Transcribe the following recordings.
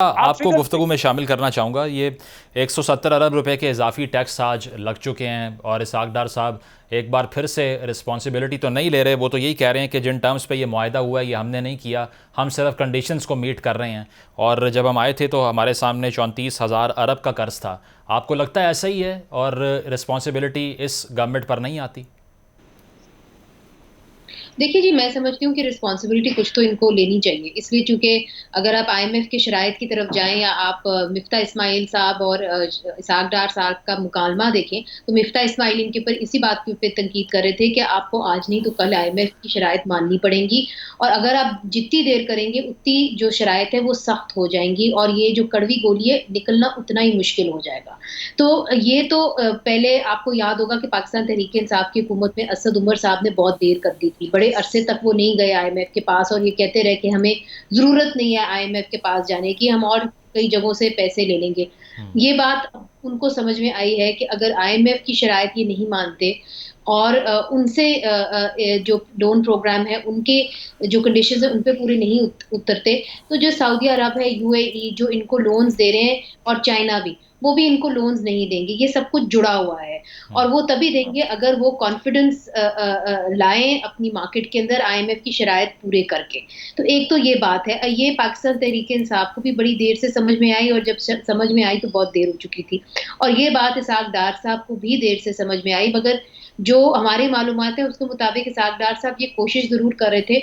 आप आपको फिगर गुफ्तगू में शामिल करना चाहूँगा। ये 170 अरब रुपए के इजाफी टैक्स आज लग चुके हैं और इसहाक डार साहब एक बार फिर से रिस्पॉन्सिबिलिटी तो नहीं ले रहे। वो तो यही कह रहे हैं कि जिन टर्म्स पे ये मुआहदा हुआ है ये हमने नहीं किया, हम सिर्फ कंडीशंस को मीट कर रहे हैं। और जब हम आए थे तो हमारे सामने 34,000 अरब का कर्ज था। आपको लगता है ऐसा ही है और रिस्पॉन्सिबिलिटी इस गवर्नमेंट पर नहीं आती? देखिए जी, मैं समझती हूँ कि रिस्पॉन्सिबिलिटी कुछ तो इनको लेनी चाहिए। इसलिए चूँकि अगर आप आईएमएफ की शराइत की तरफ जाएँ या आप मिफ्ता इस्माइल साहब और इसहाक डार साहब का मुकालमा देखें, तो मिफ्ता इस्माइल इनके ऊपर इसी बात के ऊपर तनकीद कर रहे थे कि आपको आज नहीं तो कल आईएमएफ की शराइत माननी पड़ेंगी और अगर आप जितनी देर करेंगे, उतनी जो शराइत है वो सख्त हो जाएँगी और ये जो कड़वी गोली है, निकलना उतना ही मुश्किल हो जाएगा। तो ये तो पहले आपको याद होगा कि पाकिस्तान तहरीक-ए-इंसाफ की हुकूमत में असद उमर साहब ने बहुत देर कर दी थी। बड़े अरसे तक वो नहीं गए आईएमएफ के पास और ये कहते रहे कि हमें ज़रूरत नहीं है आईएमएफ के पास जाने की, हम और कई जगहों से पैसे ले लेंगे। ये बात उनको समझ में आई है कि अगर आईएमएफ की शराइत ये नहीं मानते और उनसे जो लोन प्रोग्राम है, उनके जो कंडीशंस हैं, उन पे पूरे नहीं उतरते, तो जो सऊदी अरब है, यूएई जो इनको लोन्स दे रहे हैं और चाइना भी, वो भी इनको लोन्स नहीं देंगे। ये सब कुछ जुड़ा हुआ है और वो तभी देंगे अगर वो कॉन्फिडेंस लाएँ अपनी मार्केट के अंदर आईएमएफ की शराइत पूरे करके। तो एक तो ये बात है। ये पाकिस्तान तहरीक-ए-इंसाफ को भी बड़ी देर से समझ में आई और जब समझ में आई तो बहुत देर हो चुकी थी। और ये बात इसहाक डार साहब को भी देर से समझ में आई मगर जो हमारी मालूमात है उसके मुताबिक इसहाक डार साहब ये कोशिश ज़रूर कर रहे थे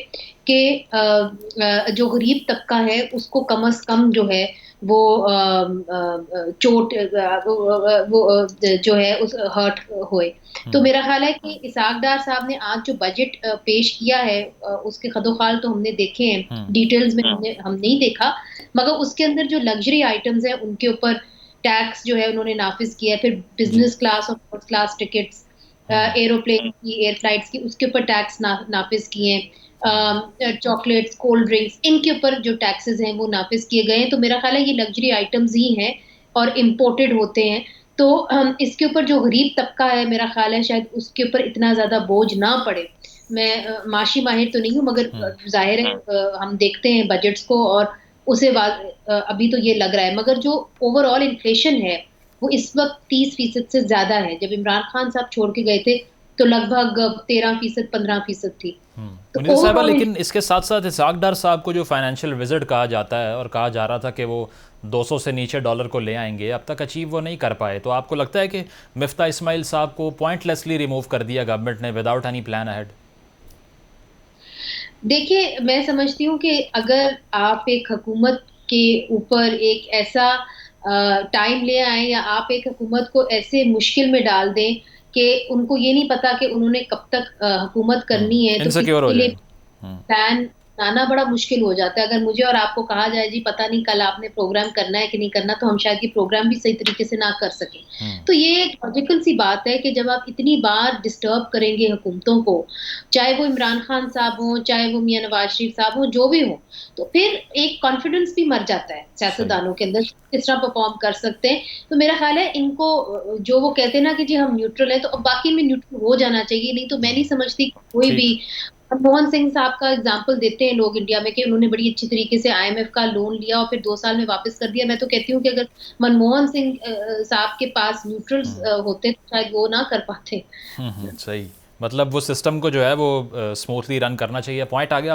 कि जो गरीब तबका है उसको कम से कम जो है वो चोट जो है उस हर्ट होए। तो मेरा ख़्याल है कि इसहाक डार साहब ने आज जो बजट पेश किया है उसके खदोखाल तो हमने देखे हैं, डिटेल्स में हम नहीं देखा, मगर उसके अंदर जो लग्ज़री आइटम्स हैं उनके ऊपर टैक्स जो है उन्होंने नाफ़िज़ किया है, फिर बिज़नेस क्लास और फर्स्ट क्लास टिकट्स एरोप्लेन की, एयर फ्लाइट्स की उसके ऊपर टैक्स नाफ़िज़ किए हैं। चॉकलेट्स, कोल्ड ड्रिंक्स इनके ऊपर जो टैक्सेस हैं वो नाफ़िज़ किए गए हैं, तो मेरा ख़्याल है ये लग्ज़री आइटम्स ही हैं और इम्पोर्टेड होते हैं। तो इसके ऊपर जो गरीब तबका है मेरा ख़्याल है शायद उसके ऊपर इतना ज़्यादा बोझ ना पड़े। मैं माशी माहिर तो नहीं हूँ मगर ज़ाहिर है हम देखते हैं बजट्स को और उसे अभी तो ये लग रहा है मगर जो ओवरऑल इन्फ्लेशन है वो इस वक़्त 30% से ज़्यादा है। जब इमरान खान साहब छोड़ के गए थे, तो लगभग 13% 15% थी। तो मुनीर साहिबा, ओवरऑल लेकिन इसके साथ-साथ इसहाक डार साहब को जो फाइनेंशियल विज़िट कहा जाता है और कहा जा रहा था कि वो 200 से नीचे डॉलर को ले आएँगे, अब तक अचीव वो नहीं कर पाए। तो आपको लगता है कि मिफ्ता इस्माइल साहब को पॉइंटलेसली रिमूव कर दिया गवर्नमेंट ने विदाउट एनी प्लान अहेड? देखिए, मैं समझती हूँ कि अगर आप एक हुकूमत के ऊपर एक ऐसा टाइम ले आएँ या आप एक हुकूमत को ऐसे मुश्किल में डाल दें कि उनको ये नहीं पता कि उन्होंने कब तक हुकूमत करनी है, तो इनसिक्योर हो इसके लिए जाए। प्लान बनाना बड़ा मुश्किल हो जाता है। अगर मुझे और आपको कहा जाए जी पता नहीं कल आपने प्रोग्राम करना है कि नहीं करना, तो हम शायद ये प्रोग्राम भी सही तरीके से ना कर सकें। तो ये एक लॉजिकल सी बात है कि जब आप इतनी बार डिस्टर्ब करेंगे हुकूमतों को, चाहे वो इमरान खान साहब हों, चाहे वो मियाँ नवाज़ शरीफ साहब हों, जो भी हों, तो फिर एक कॉन्फिडेंस भी मर जाता है सही। सियासतदानों के अंदर, किस तरह परफ़ॉर्म कर सकते हैं। तो मेरा ख़्याल है इनको जो वो कहते हैं ना कि जी हम न्यूट्रल हैं, तो अब वाक़ई में न्यूट्रल हो जाना चाहिए, नहीं तो मैं नहीं समझती कोई भी। ठीक। मनमोहन सिंह साहब का एग्ज़ाम्पल देते हैं लोग इंडिया में कि उन्होंने बड़ी अच्छी तरीके से आईएमएफ का लोन लिया और फिर 2 साल में वापस कर दिया। मैं तो कहती हूँ कि अगर मनमोहन सिंह साहब के पास न्यूट्रल्स होते तो शायद वो ना कर पाते। सही। मतलब वो सिस्टम को जो है वो स्मूथली रन करना चाहिए। पॉइंट आ गया।